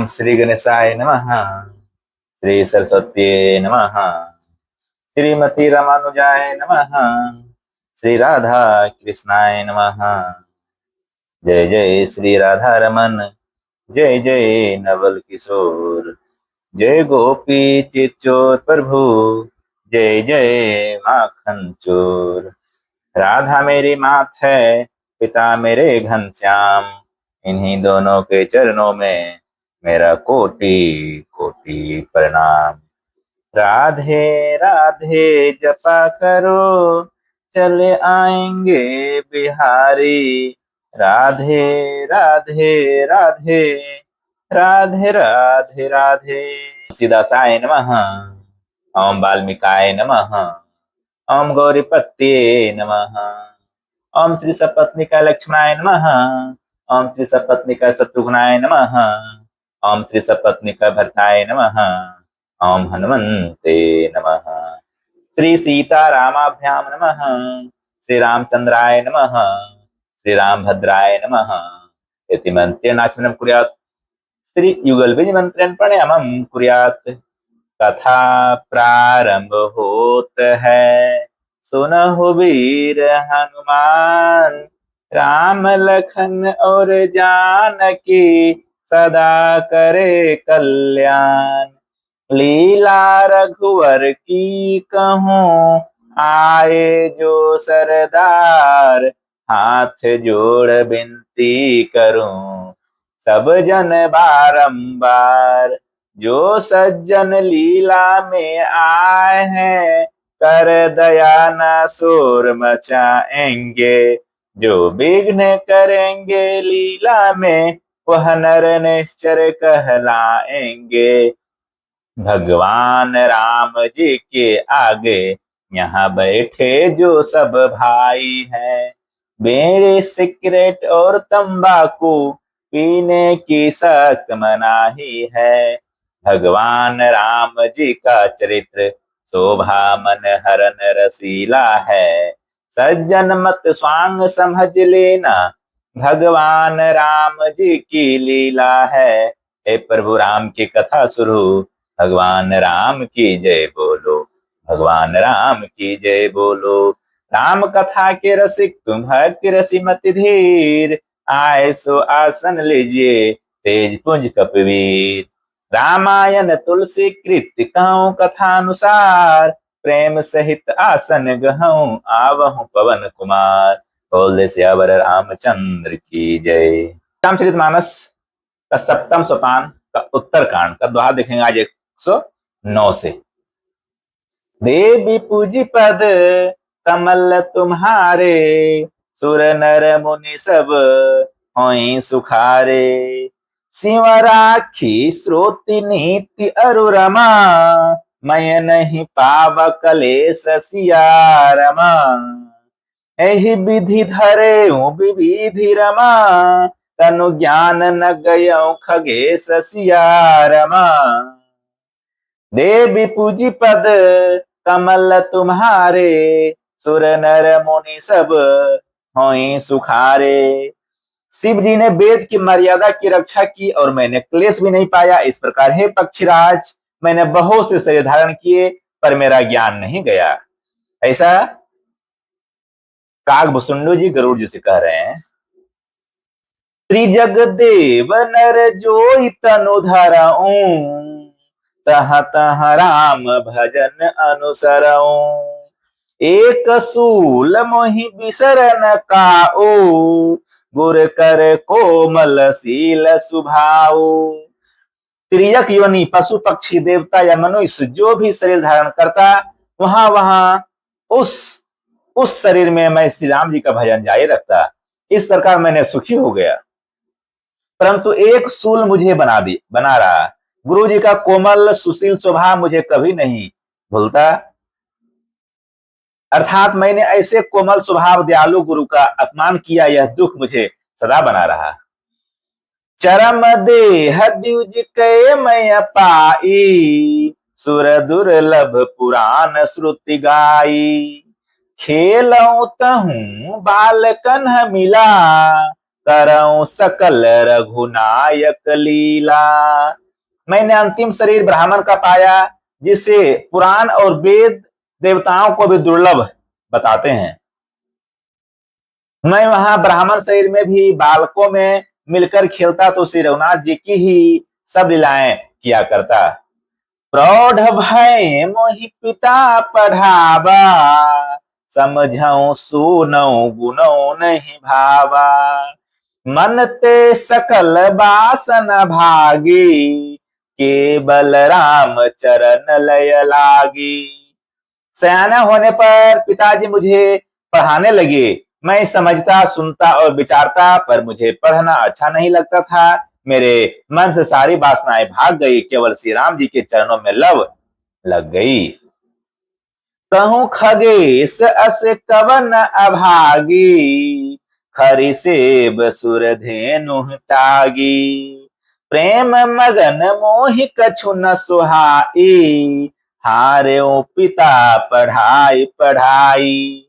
श्री गणेशाय नमः। श्री सरस्वती नमः। श्रीमती रामानुजाय नमः। श्री राधा कृष्णाय नमः। जय जय श्री राधा रमन, जय जय नवल किशोर, जय गोपी चिच्चोर प्रभु, जय जय माखन चोर। राधा मेरी मात है, पिता मेरे घनश्याम, इन्हीं दोनों के चरणों में मेरा कोटि कोटि प्रणाम। राधे राधे जपा करो, चले आएंगे बिहारी। राधे राधे राधे राधे राधे राधे। तुलसीदासाय नमः। ओम वाल्मीकाय नमः। ओम गौरीपत्ये नमः। ओम श्री सपत्निका लक्ष्मणाय नमः। ओम श्री सपत्निका शत्रुघ्नाय नमः। ओम श्री सपत्निका भरताय नमः। ओम हनुमन्ते नमः। श्री सीता रामाभ्याम नमः। श्री रामचंद्राय नमः। श्री रामभद्राय नमः। इति मन्त्रेणाचमनं कुर्यात्। श्री युगलबीज मंत्रेण प्राणायामं कुर्यात्। कथा प्रारंभ होत है, सुनहु वीर हनुमान, राम लखन और जानकी सदा करे कल्याण। लीला रघुवर की कहूँ, आए जो सरदार, हाथ जोड़ विनती करूं सब जन बारंबार। जो सज्जन लीला में आए हैं, कर दया न शोर मचाएंगे। जो विघ्न करेंगे लीला में, वह नर निश्चर कहलाएंगे। भगवान राम जी के आगे यहाँ बैठे जो सब भाई हैं, बीड़ी सिगरेट और तंबाकू पीने की सख्त मनाही है। भगवान राम जी का चरित्र शोभा मन हरन रसीला है। सज्जन मत स्वांग समझ लेना, भगवान राम जी की लीला है। हे प्रभु राम की कथा शुरू, भगवान राम की जय बोलो, भगवान राम की जय बोलो। राम कथा के रसिक तुम भक्ति रसी मति धीर, आए सो आसन लीजिए तेज पुंज कपिवीर। रामायण तुलसी कृत कहूँ कथानुसार, प्रेम सहित आसन गहूँ आवहूँ पवन कुमार। बोल सियावर रामचंद्र की जय। रामचरितमानस का सप्तम सोपान का उत्तरकांड का दोहा देखेंगे आज 109 से। देवी पूजी पद कमल तुम्हारे, सुर नर मुनि सब होई सुखारे। सिंह राखी श्रोति नीति अरुरमा, मैं नहीं पाव कलेश सियारमा। एहि विधि धरे विविधि रमा, तनु ज्ञान न गयौ खगेश सियारमा। देवी पूजी पद कमल तुम्हारे, सुर नर मुनि सब होई सुखारे। शिव जी ने वेद की मर्यादा की रक्षा की और मैंने क्लेश भी नहीं पाया। इस प्रकार हे पक्षीराज, मैंने बहुत से शरीर धारण किए पर मेरा ज्ञान नहीं गया। ऐसा कागभूषुंडु जी गरुड़ जी से कह रहे हैं। त्रिजग देव नर जोई तनु धरऊं, तह तह राम भजन अनुसरऊं। एक सूल मोहि बिसर न काऊ, गुर कर कोमल सील सुभाऊ। त्रियक योनि पशु पक्षी देवता या मनुष्य जो भी शरीर धारण करता, वहां वहां उस शरीर में मैं श्री राम जी का भजन जारी रखता। इस प्रकार मैंने सुखी हो गया। परंतु एक सूल मुझे बना रहा। गुरु जी का कोमल सुशील स्वभाव मुझे कभी नहीं भूलता। अर्थात मैंने ऐसे कोमल स्वभाव दयालु गुरु का अपमान किया, यह दुख मुझे सदा बना रहा। चरम देह द्विज कै मैं पाई, सुर दुर्लभ पुराण श्रुति गाई। खेलऊं तहूं बाल कन्ह मिला, करऊं सकल रघुनायक लीला। मैंने अंतिम शरीर ब्राह्मण का पाया, जिसे पुराण और वेद देवताओं को भी दुर्लभ बताते हैं। मैं वहां ब्राह्मण शरीर में भी बालकों में मिलकर खेलता तो श्री रघुनाथ जी की ही सब लीलाएं किया करता। प्रौढ़ भय मोहि पिता पढ़ावा, समझऊं सुनऊं गुनऊं नहीं भावा। मन ते सकल बासन भागी, केवल राम चरण लय लागी। सयाना होने पर पिताजी मुझे पढ़ाने लगे। मैं समझता, सुनता और विचारता, पर मुझे पढ़ना अच्छा नहीं लगता था। मेरे मन से सारी वासनाएं भाग गई, केवल श्री राम जी के चरणों में लव लग गई। कहूं खगेश अस कवन अभागी, खरि सेब सुर धेनु तागी। प्रेम मगन मोहि कछु न सुहाई, हार्यो पिता पढ़ाई पढ़ाई।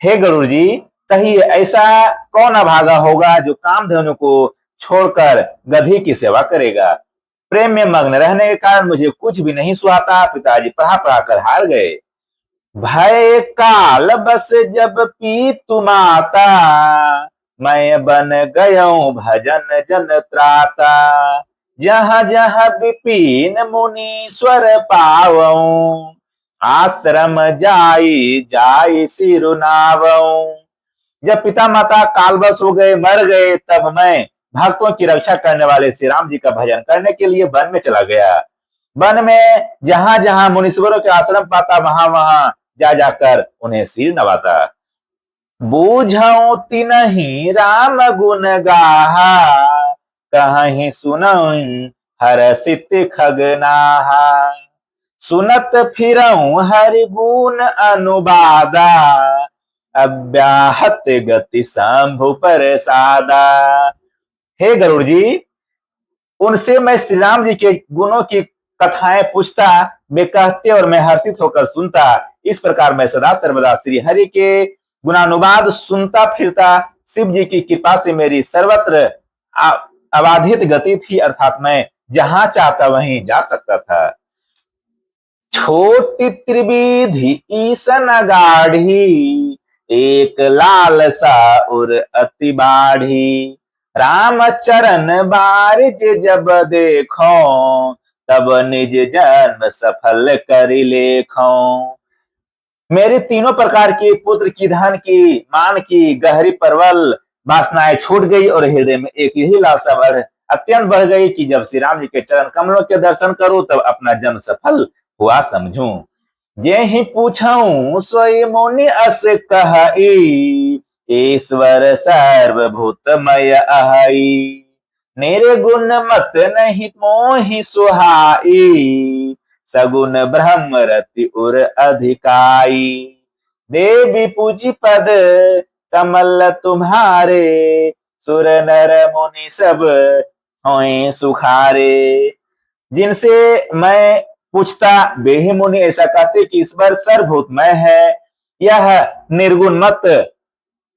हे गरुड़ जी, कहिए ऐसा कौन अभागा होगा जो कामधेनु को छोड़कर गधी की सेवा करेगा। प्रेम में मग्न रहने के कारण मुझे कुछ भी नहीं सुहाता। पिताजी पढ़ा पढ़ा कर हार गए। भय काल बस जब पीतु माता, मैं बन गयों भजन जन त्राता। जहाँ जहाँ विपिन मुनीश्वर पावऊं, आश्रम जाई जाई सिरुनावऊं। जब पिता माता कालवश हो गए, मर गए, तब मैं भक्तों की रक्षा करने वाले श्री राम जी का भजन करने के लिए वन में चला गया। वन में जहां जहां मुनीश्वरों के आश्रम पाता, वहां वहां जा जाकर उन्हें सिर नवाता। बूझऊं तिनहि राम गुण गाहा, कहीं सुनऊं हरषित खगनाहा। सुनत फिरऊं हरि गुण अनुबादा, अव्याहत गति शंभु प्रसादा। हे गरुड़ जी, उनसे मैं श्री राम जी के गुणों की कथाएं पूछता, वे कहते और मैं हर्षित होकर सुनता। इस प्रकार मैं सदा सर्वदा श्री हरि के गुणानुवाद सुनता फिरता। शिव जी की कृपा से मेरी सर्वत्र अबाधित गति थी, अर्थात मैं जहां चाहता वहीं जा सकता था। छोटी त्रिविधि ईसन गाढ़ी, एक लाल सा उर अति बाढ़ी। राम चरण बारिज जब देखो, तब निज जन्म सफल करि लेखो। मेरी तीनों प्रकार की, पुत्र की, धन की, मान की गहरी परवल वासनाएं छूट गई और हृदय में एक यही लालसा अत्यंत बढ़ गई कि जब श्री राम जी के चरण कमलों के दर्शन करूं, तब अपना जन्म सफल हुआ समझूं। जे ही पूछऊं सोई मुनि अस कहई, ईश्वर सर्वभूतमय अहई। मेरे गुण मत नहीं मोहि सुहाई, सगुन ब्रह्म रति उर अधिकाई। देवी पूजी पद कमल तुम्हारे, सुर नर मुनि सब हों सुखारे। जिनसे मैं पूछता, वे ही मुनि ऐसा कहते कि ईश्वर सर्वभूतमय है। यह निर्गुण मत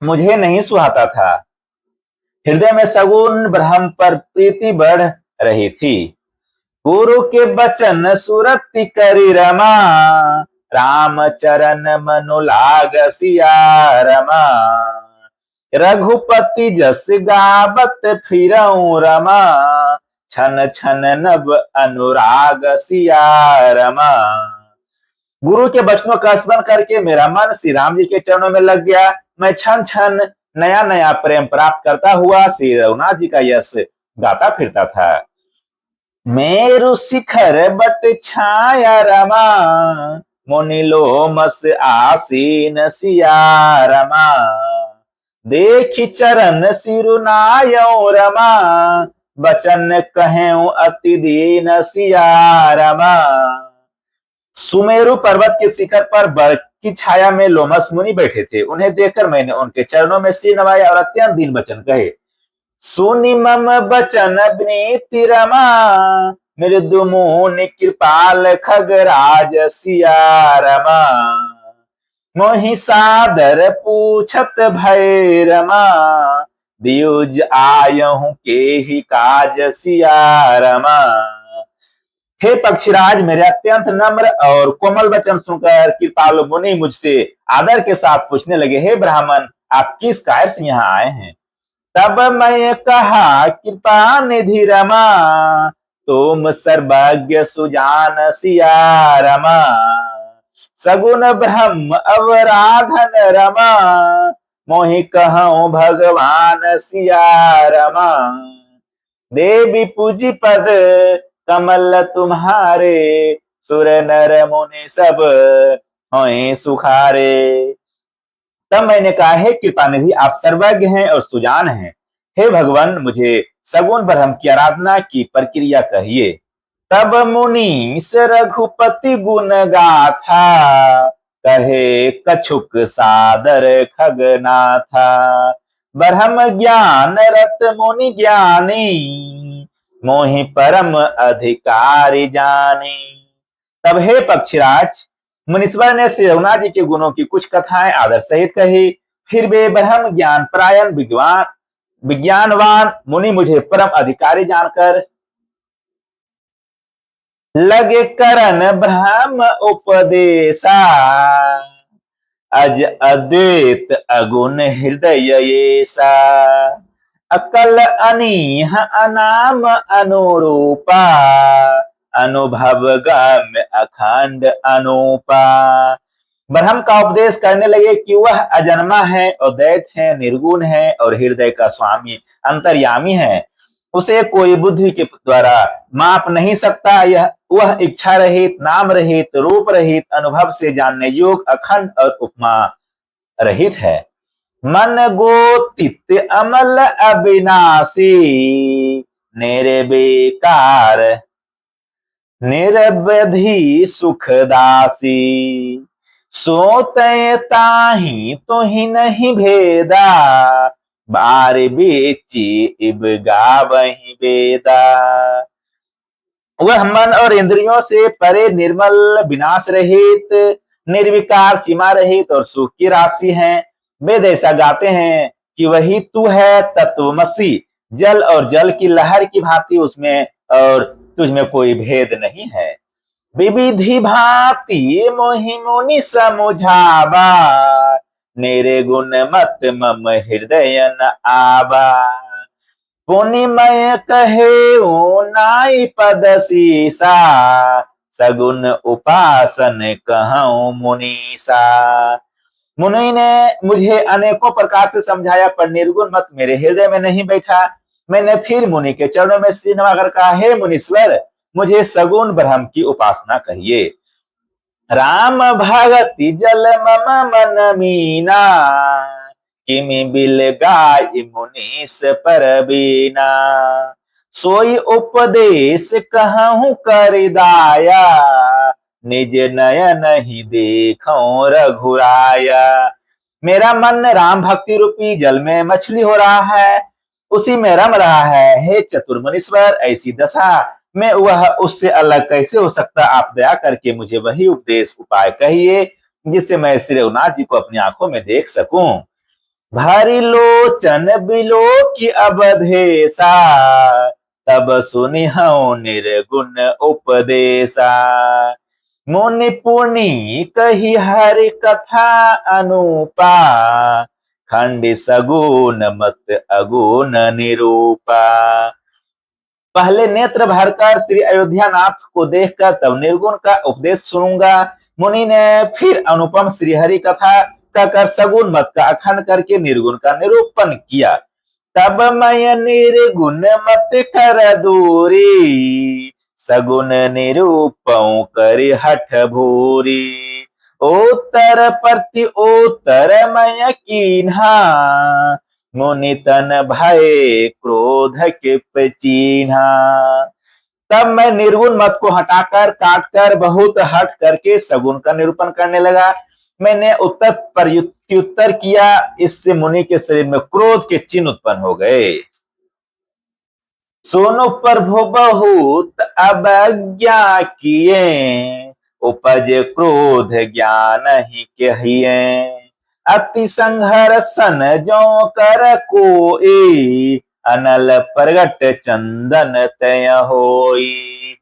मुझे नहीं सुहाता था। हृदय में सगुन ब्रह्म पर प्रीति बढ़ रही थी। गुरु के बचन सुरति करि रमा, राम चरण मनु लाग सिया रमा। रघुपति जस गावत फिरऊं रमा, छन छन नव अनुराग सिया रमा। गुरु के वचनों का स्मरण करके मेरा मन श्री राम जी के चरणों में लग गया। मैं छन छन नया नया प्रेम प्राप्त करता हुआ श्री रघुनाथ जी का यश गाता फिरता था। मेरु शिखर बट छाया रमा, मुनि लोमस आसीन सिया रमा। देखि चरण सिरुनायो रमा, बचन कहें अति दीन सिया रमा। सुमेरु पर्वत के शिखर पर बर्फ की छाया में लोमस मुनि बैठे थे। उन्हें देखकर मैंने उनके चरणों में सिर नवाया और अत्यंत दीन वचन कहे। सुनि मम बचन विनीति रमा, मृदु मुनि कृपाल खगराज सिया रमा। मोहि सादर पूछत भय रमा, दियुज आयहूं के ही काज सियारमा। हे पक्षीराज, मेरे अत्यंत नम्र और कोमल वचन सुनकर कृपालु मुनि मुझसे आदर के साथ पूछने लगे, हे ब्राह्मण, आप किस कार्य से यहाँ आए हैं? तब मैं कहा, कृपा निधि रमा, तुम सर्वज्ञ सुजान सिया रमा। सगुन ब्रह्म अवराधन रमा, मोहि कहूं भगवान सिया रमा। देवी पूजी पद कमल तुम्हारे, सुर नर मुनि सब होए सुखारे। तब मैंने कहा, हे कृपानिधि, आप सर्वज्ञ हैं और सुजान हैं। हे भगवान, मुझे सगुण ब्रह्म की आराधना की प्रक्रिया कहिए। तब मुनि से रघुपति गुण गाथा, कहे कछुक सादर खगनाथा। ब्रह्म ज्ञान रत मुनि ज्ञानी, मोहि परम अधिकारी जानी। तब हे पक्षीराज, मुनीश्वर ने श्री रघुनाथ जी के गुणों की कुछ कथाएं आदर सहित कही। फिर वे ब्रह्म ज्ञान परायण विज्ञानवान मुनि मुझे परम अधिकारी जानकर लगे करन ब्रह्म उपदेशा। अज अद्वैत अगुण हृदय ऐसा, अकल अनीह अनाम अनुरूपा। अनुभव गम्य अखंड अनूपा। ब्रह्म का उपदेश करने लगे कि वह अजन्मा है, अद्वैत है, निर्गुण है और हृदय का स्वामी अंतर्यामी है। उसे कोई बुद्धि के द्वारा माप नहीं सकता। यह वह इच्छा रहित, नाम रहित, रूप रहित, अनुभव से जानने योग्य, अखंड और उपमा रहित है। मन गोतित अमल अविनाशी, निर्विकार निरवधि सुखदासी। सोते ताही तो ही नहीं भेदा, बार बेची इब गावही बेदा। वह मन और इंद्रियों से परे, निर्मल, विनाश रहित, निर्विकार, सीमा रहित और सुख की राशि है। वेद ऐसा गाते हैं कि वही तू है तत्वमसी, जल और जल की लहर की भांति उसमें और तुझमें कोई भेद नहीं है। विविधि भांति मोहि मुनि समुझावा, निर्गुण मत मम हृदय न आवा। पुण्यमय कहे नाई पद सीसा, सगुन उपासन कहूं मुनीसा। मुनि ने मुझे अनेकों प्रकार से समझाया, पर निर्गुण मत मेरे हृदय में नहीं बैठा। मैंने फिर मुनि के चरणों में सिर नवाकर कहा, हे मुनीश्वर, मुझे सगुण ब्रह्म की उपासना कहिए। राम भगति जल मम मन मीना, किमि बिल गाय मुनीस पर बीना। सोई उपदेश कहूं कर दाया, निज नयन ही देखूं रघुराया। मेरा मन राम भक्ति रूपी जल में मछली हो रहा है, उसी में रम रहा है। हे चतुर मुनीश्वर, ऐसी दशा में वह उससे अलग कैसे हो सकता? आप दया करके मुझे वही उपदेश उपाय कहिए, जिससे मैं श्री रघुनाथ जी को अपनी आंखों में देख सकूं। भारी लोचन बिलो की अवधेशा, तब सुनिहु निर्गुण उपदेशा। मुनि पुनि कही हरि कथा अनूपा, खंड सगुन मत अगुण निरूपा। पहले नेत्र भरकर श्री अयोध्या नाथ को देखकर तब निर्गुण का उपदेश सुनूंगा। मुनि ने फिर अनुपम श्रीहरि कथा कहकर सगुण मत का अखंड करके निर्गुण का निरूपण किया। तब मैं निर्गुण मत कर दूरी, सगुण निरूपऊ कर हठ भूरी। उत्तर प्रति उत्तर मैं कीन्हा, मुनि तन भय क्रोध के चिन्हा। तब मैं निर्गुण मत को हटाकर, काटकर, बहुत हट करके सगुण का निरूपण करने लगा। मैंने उत्तर प्रत्युत्तर किया, इससे मुनि के शरीर में क्रोध के चिन्ह उत्पन्न हो गए। सोनो प्रभु बहुत अवज्ञा किए, उपज क्रोध ज्ञान ही कहिए। अति संघर्षण जो कर कोई, अनल प्रगट चंदन तय होई।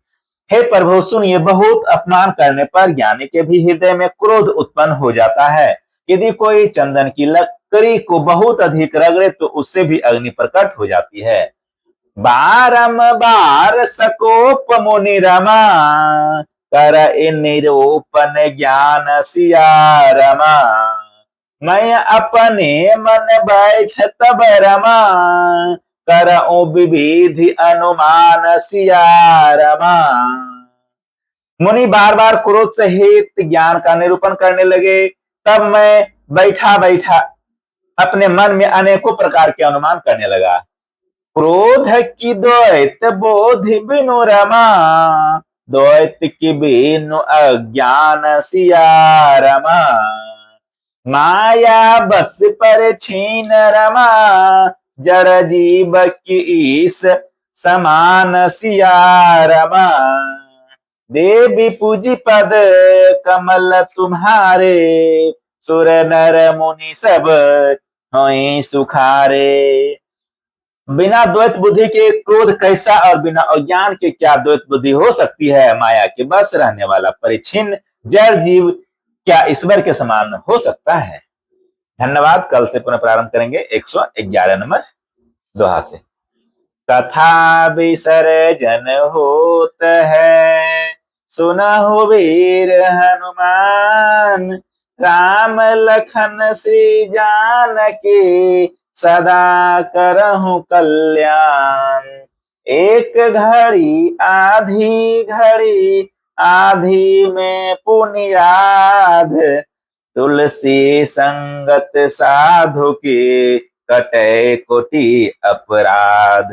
हे प्रभु सुनिए, बहुत अपमान करने पर ज्ञानी के भी हृदय में क्रोध उत्पन्न हो जाता है। यदि कोई चंदन की लकड़ी को बहुत अधिक रगड़े तो उससे भी अग्नि प्रकट हो जाती है। बारंबार सकोप मुनि रमा, कर निरूपण ज्ञान सिया रमा। मैं अपने मन बैठ तब रमा, करऊं विविधि अनुमान सिया रमा। मुनि बार बार क्रोध सहित ज्ञान का निरूपण करने लगे। तब मैं बैठा बैठा अपने मन में अनेकों प्रकार के अनुमान करने लगा। क्रोध की द्वैत बोधि बिनु रमा, द्वैत की बिनु अज्ञान सिया रमा। माया बस पर छीन रमा, जड़ जीव की ईस समान सिया रमा। देवी पूजी पद कमल तुम्हारे, सुर नर मुनि सब होई सुखारे। बिना द्वैत बुद्धि के क्रोध कैसा, और बिना अज्ञान के क्या द्वैत बुद्धि हो सकती है। माया के बस रहने वाला परिच्छिन्न जड़ जीव क्या ईश्वर के समान हो सकता है। धन्यवाद। कल से पुनः प्रारंभ करेंगे 111 नंबर दोहा से। कथा विसर्जन होत है, सुनहु वीर हनुमान। राम लखन श्री जानकी, सदा करहु कल्याण। एक घड़ी आधी घड़ी, आधी में पुनियाद। तुलसी संगत साधु की, कटे कोटि अपराध।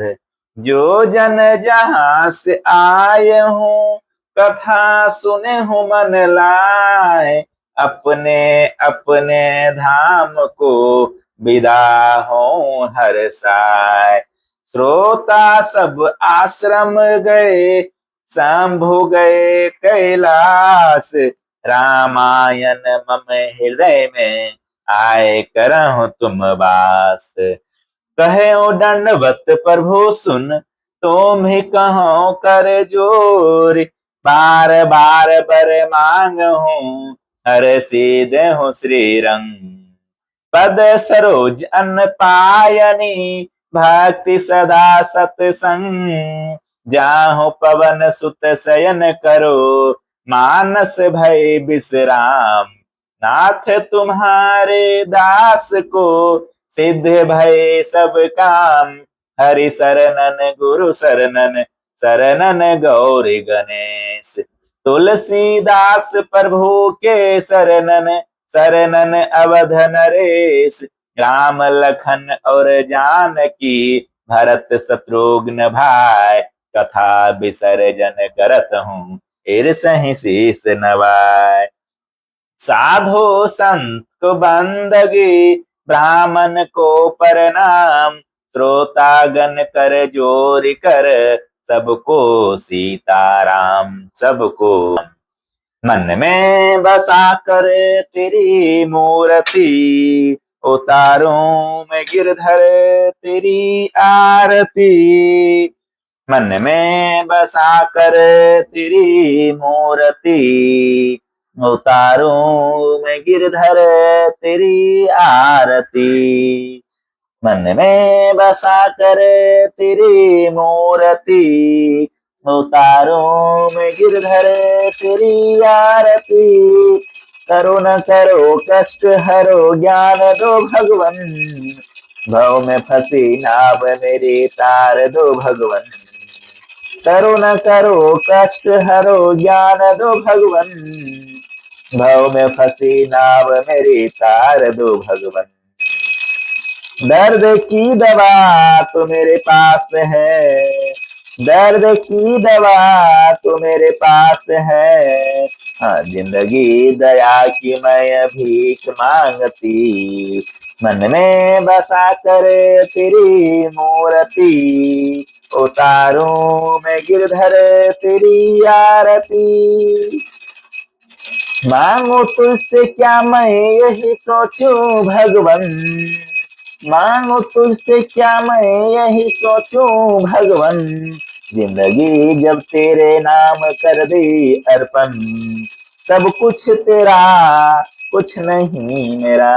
जो जन जहां से आए हूँ, कथा सुने हूँ मन लाए। अपने अपने धाम को, विदा हो हर साय। श्रोता सब आश्रम गए, शंभु गए कैलाश। रामायण मम हृदय में, आए करहु तुम वास। कहे दंडवत प्रभु सुन, तुम ही कहो कर जोर। बार बार बर मांग हूँ, हर सीध हो श्री रंग। पद सरोज अन्न पायनी, भक्ति सदा सतसंग। जाहु पवन सुत शयन करो, मानस भय विश्राम। नाथ तुम्हारे दास को, सिद्ध भय सब काम। हरि शरणन गुरु शरणन, शरणन गौरी गणेश। तुलसीदास प्रभु के शरणन, शरणन अवध नरेश। राम लखन और जानकी, भरत शत्रुघ्न भाई। कथा विसर्जन करत हूँ, ईर्षहि शीस नवाय। साधु संत को बंदगी, ब्राह्मण को प्रणाम। श्रोतागण कर जोरी कर, सबको सीताराम सबको। मन में बसा कर तेरी मूर्ति, उतारूं मैं गिरधर तेरी आरती। मन में बसा कर तेरी मूर्ति, उतारूं मैं गिरधर तेरी आरती। मन में बसा कर तेरी मूर्ति, उतारूं मैं गिरधर तेरी आरती। करो न करो कष्ट हरो, ज्ञान दो भगवन। भव में फंसी नाव मेरी, तार दो भगवन। करो न करो कष्ट हरो, ज्ञान दो भगवन। भव में फंसी नाव मेरी, तार दो भगवन। दर्द की दवा तो मेरे पास है, दर्द की दवा तो मेरे पास है। हाँ जिंदगी दया की मैं भीख मांगती। मन में बसा कर तेरी मूर्ति, उतारूं मैं गिरधर तेरी आरती। मांगो तुझसे क्या मैं यही सोचूं भगवन, मांगो तुझसे क्या मैं यही सोचूं भगवन, जिंदगी जब तेरे नाम कर दे अर्पण, सब कुछ तेरा कुछ नहीं मेरा,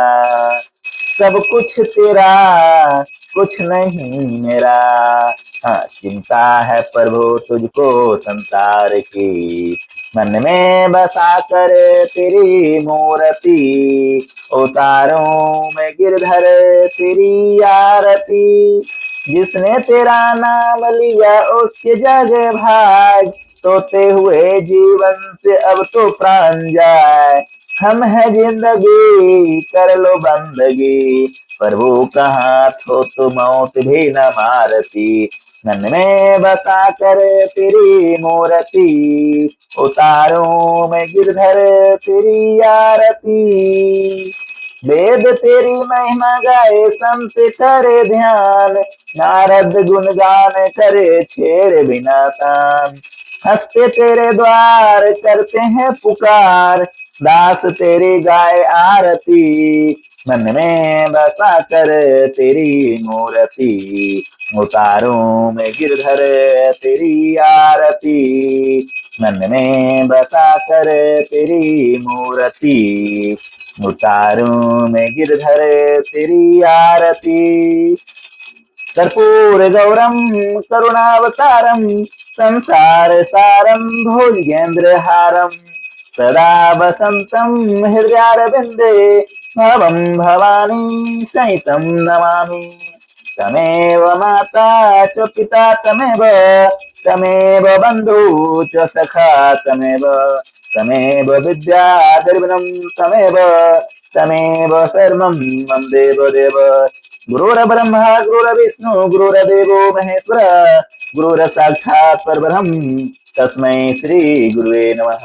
सब कुछ तेरा कुछ नहीं मेरा। हाँ, चिंता है प्रभु तुझको संसार की, मन में बसा कर तेरी मूर्ति, उतारूं मैं गिरधर तेरी आरती। जिसने तेरा नाम लिया उसके जग भाग, सोते हुए जीवन से अब तो प्राण जाए। हम है जिंदगी कर लो बंदगी, प्रभु का हाथ हो तो मौत भी न मारती। मन में बसा कर तेरी मूर्ति, उतारूं मैं गिरधर तेरी आरती। वेद तेरी महिमा गाए संत करे ध्यान, नारद गुणगान करे छेड़ बिना तान। हंसते तेरे द्वार करते हैं पुकार, दास तेरी गाय आरती। मन में बसा कर तेरी मूर्ति, उतारूं मैं गिरधर तेरी आरती। मन में बसा कर तेरी मूर्ति, उतारूं मैं गिरधर तेरी आरती। कर्पूर गौरम करुणावतारम, संसार सारम भुजगेंद्र हारम, सदा वसंतम हृदयारविंदे, भवम भवानी सहितं नमामि। तमेव माता च पिता तमेव, तमेव बंधु च सखा तमेव, तमेव विद्या द्रविणं तमेव, तमेव सर्वं मम देव देव। गुरुर्ब्रह्मा गुरुर्विष्णु गुरुर्देवो महेश्वर, गुरुर्साक्षात् परब्रह्म, तस्मै श्री गुरुवे नमः।